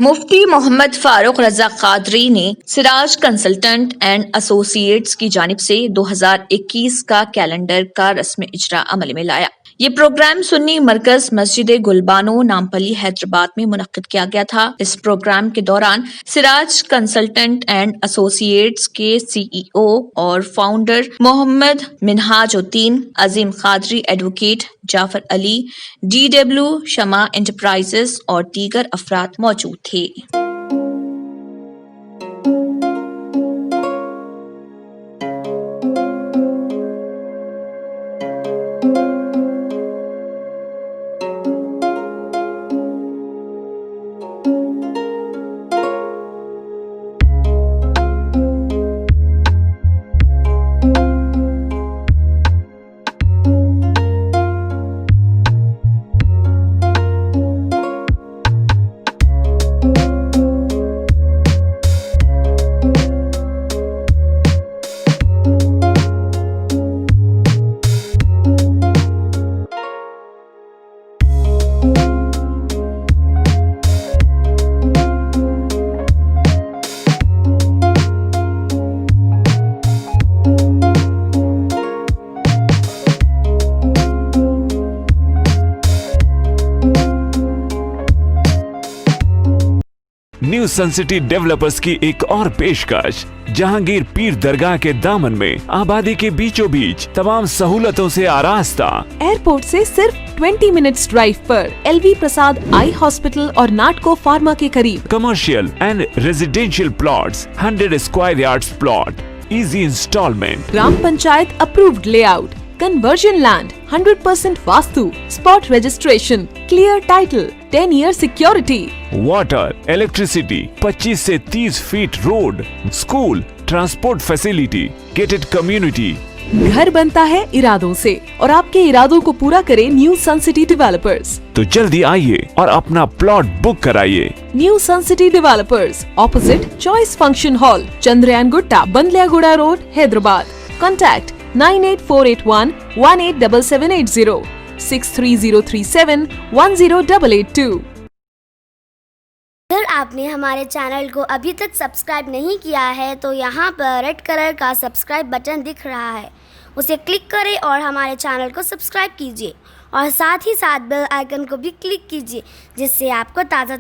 मुफ्ती मोहम्मद फारूक रजा कादरी ने Siraj consultant and associates की जानिब से 2021 का कैलेंडर का रस्म इजरा अमल में लाया। ये प्रोग्राम सुन्नी मरकज मस्जिद गुलबानो नामपली हैदराबाद में मुनक्किद किया गया था। इस प्रोग्राम के दौरान सिराज कंसल्टेंट एंड एसोसिएट्स के CEO और फाउंडर मोहम्मद मिनहाजुद्दीन, अजीम कादरी एडवोकेट, जाफर अली, DW शमा एंटरप्राइजेस और दीगर अफराद मौजूद थे। न्यू सन सिटी डेवलपर्स की एक और पेशकश, जहांगीर पीर दरगाह के दामन में आबादी के बीचों बीच तमाम सहूलतों से आरास्ता। एयरपोर्ट से सिर्फ 20 मिनट्स ड्राइव पर LV प्रसाद आई हॉस्पिटल और नाटको फार्मा के करीब। Commercial and residential plots, 100 square yards plot, easy installment, gram panchayat approved layout, conversion land, 100% vastu, spot registration, clear title, 10 year security, water, electricity, 25 से 30 feet road, school, transport facility, gated community. घर बनता है इरादों से और आपके इरादों को पूरा करे न्यू सन सिटी डेवलपर्स। तो जल्दी आइए और अपना प्लॉट बुक कराइए। New sun city developers, opposite choice function hall, Chandrayangutta, Bandlaguda road, Hyderabad. Contact 9848118780, 63037108882। अगर आपने हमारे चैनल को अभी तक सब्सक्राइब नहीं किया है तो यहाँ पर रेड कलर का सब्सक्राइब बटन दिख रहा है, उसे क्लिक करें और हमारे चैनल को सब्सक्राइब कीजिए और साथ ही साथ बेल आइकन को भी क्लिक कीजिए, जिससे आपको ताज़ा